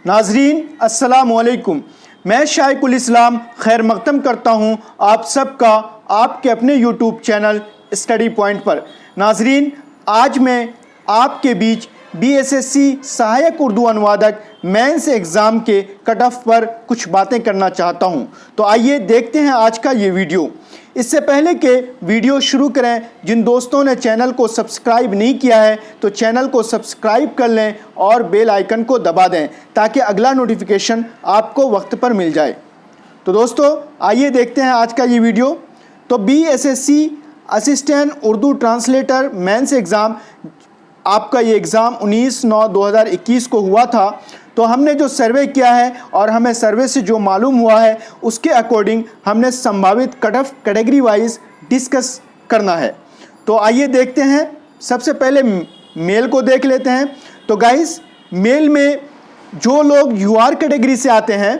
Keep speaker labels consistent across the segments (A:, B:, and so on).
A: नाजरीन अस्सलाम वालेकुम। मैं शाइकुल इस्लाम खैर मकदम करता हूं आप सबका आपके अपने यूट्यूब चैनल स्टडी पॉइंट पर। नाजरीन, आज मैं आपके बीच बीएसएससी सहायक उर्दू अनुवादक मेंस एग्ज़ाम के कट ऑफ पर कुछ बातें करना चाहता हूं। तो आइए देखते हैं आज का ये वीडियो। इससे पहले कि वीडियो शुरू करें, जिन दोस्तों ने चैनल को सब्सक्राइब नहीं किया है तो चैनल को सब्सक्राइब कर लें और बेल आइकन को दबा दें ताकि अगला नोटिफिकेशन आपको वक्त पर मिल जाए। तो दोस्तों आइए देखते हैं आज का ये वीडियो। तो BSSC assistant Urdu translator mains exam, आपका ये एग्ज़ाम 19/9/2021 को हुआ था। तो हमने जो सर्वे किया है और हमें सर्वे से जो मालूम हुआ है उसके अकॉर्डिंग हमने संभावित cut off category wise discuss करना है। तो आइए देखते हैं। सबसे पहले मेल को देख लेते हैं। तो गाइस, मेल में जो लोग यूआर कैटेगरी से आते हैं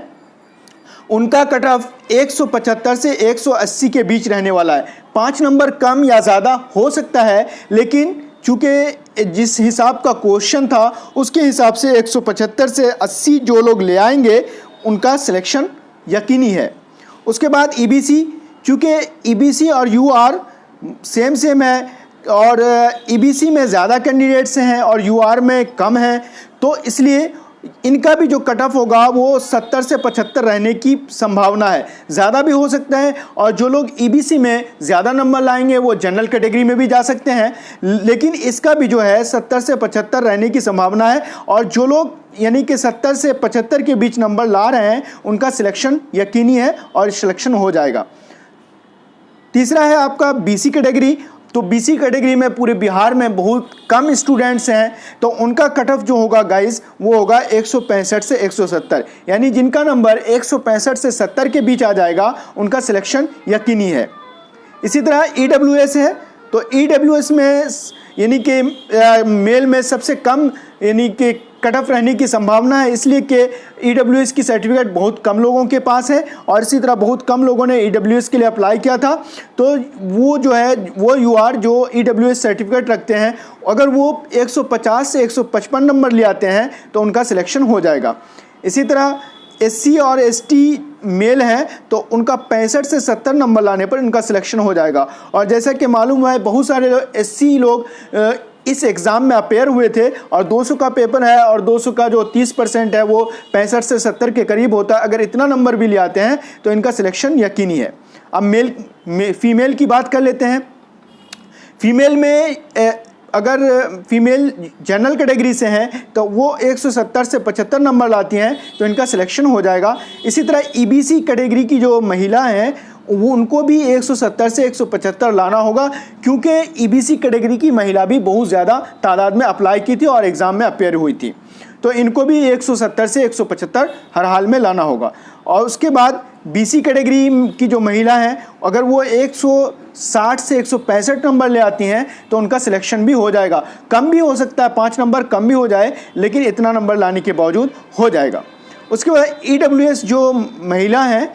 A: उनका कट ऑफ 175 से 180 के बीच रहने वाला है। 5 नंबर कम या ज़्यादा हो सकता है, लेकिन चूँकि जिस हिसाब का क्वेश्चन था उसके हिसाब से 175 से 80 जो लोग ले आएंगे उनका सिलेक्शन यकीनी है। उसके बाद ईबीसी, चूँकि ईबीसी और यूआर सेम है और ईबीसी में ज़्यादा कैंडिडेट्स हैं और यूआर में कम हैं, तो इसलिए इनका भी जो कट ऑफ होगा वो 70 से 75 रहने की संभावना है। ज़्यादा भी हो सकता है और जो लोग ईबीसी में ज़्यादा नंबर लाएंगे वो जनरल कैटेगरी में भी जा सकते हैं, लेकिन इसका भी जो है 70 से 75 रहने की संभावना है। और जो लोग यानी कि 70 से 75 के बीच नंबर ला रहे हैं उनका सिलेक्शन यकीनी है और सिलेक्शन हो जाएगा। तीसरा है आपका बीसी कैटेगरी। तो बीसी कैटेगरी में पूरे बिहार में बहुत कम स्टूडेंट्स हैं, तो उनका कट ऑफ जो होगा गाइस वो होगा 165 से 170, यानी जिनका नंबर 165 से 70 के बीच आ जाएगा उनका सिलेक्शन यकीनी है। इसी तरह ईडब्ल्यूएस है। तो ईडब्ल्यूएस में यानी कि मेल में सबसे कम यानी कि कट ऑफ रहने की संभावना है, इसलिए कि ईडब्ल्यूएस की सर्टिफिकेट बहुत कम लोगों के पास है और इसी तरह बहुत कम लोगों ने ईडब्ल्यूएस के लिए अप्लाई किया था। तो वो जो है वो यूआर जो ईडब्ल्यूएस सर्टिफिकेट रखते हैं, अगर वो 150 से 155 नंबर ले आते हैं तो उनका सिलेक्शन हो जाएगा। इसी तरह एससी और एसटी मेल हैं तो उनका 65 से 70 नंबर लाने पर उनका सिलेक्शन हो जाएगा। और जैसा कि मालूम हुआ है बहुत सारे एससी लोग इस एग्ज़ाम में अपेयर हुए थे और 200 का पेपर है और 200 का जो 30% है वो 65 से 70 के करीब होता है। अगर इतना नंबर भी ले आते हैं तो इनका सिलेक्शन यकीनी है। अब फीमेल की बात कर लेते हैं। फीमेल में अगर फीमेल जनरल कैटेगरी से हैं तो वो 170 से 75 नंबर लाती हैं तो इनका सिलेक्शन हो जाएगा। इसी तरह ईबीसी कैटेगरी की जो महिला हैं वो उनको भी 170 से 175 लाना होगा, क्योंकि ईबीसी कैटेगरी की महिला भी बहुत ज़्यादा तादाद में अप्लाई की थी और एग्ज़ाम में अपेयर हुई थी, तो इनको भी 170 से 175 हर हाल में लाना होगा। और उसके बाद बीसी कैटेगरी की जो महिला हैं अगर वो 160 से 165 नंबर ले आती हैं तो उनका सिलेक्शन भी हो जाएगा। कम भी हो सकता है, 5 नंबर कम भी हो जाए, लेकिन इतना नंबर लाने के बावजूद हो जाएगा। उसके बाद ईडब्ल्यूएस जो महिला हैं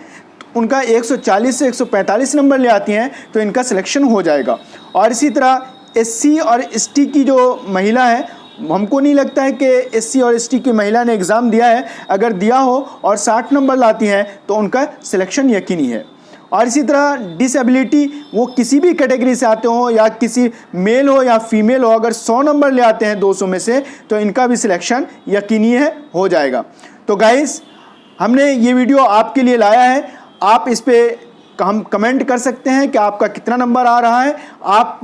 A: उनका 140 से 145 नंबर ले आती हैं तो इनका सिलेक्शन हो जाएगा। और इसी तरह एससी और एसटी की जो महिला है, हमको नहीं लगता है कि एससी और एसटी की महिला ने एग्ज़ाम दिया है, अगर दिया हो और 60 नंबर लाती हैं तो उनका सिलेक्शन यकीनी है। और इसी तरह डिसेबिलिटी, वो किसी भी कैटेगरी से आते हो या किसी मेल हो या फीमेल हो, अगर 100 नंबर ले आते हैं 200 में से तो इनका भी सिलेक्शन यकीनी है, हो जाएगा। तो गाइस, हमने ये वीडियो आपके लिए लाया है। आप इस पे हम कमेंट कर सकते हैं कि आपका कितना नंबर आ रहा है, आप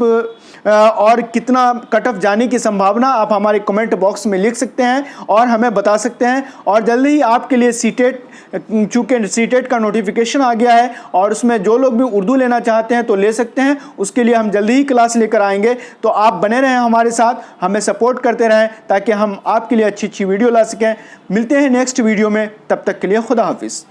A: और कितना कट ऑफ जाने की संभावना आप हमारे कमेंट बॉक्स में लिख सकते हैं और हमें बता सकते हैं। और जल्दी ही आपके लिए सीटेट, चूँकि सीटेट का नोटिफिकेशन आ गया है और उसमें जो लोग भी उर्दू लेना चाहते हैं तो ले सकते हैं, उसके लिए हम जल्दी ही क्लास लेकर आएंगे। तो आप बने रहें हमारे साथ, हमें सपोर्ट करते रहें ताकि हम आपके लिए अच्छी अच्छी वीडियो ला सकें। मिलते हैं नेक्स्ट वीडियो में, तब तक के लिए खुदा हाफिज़।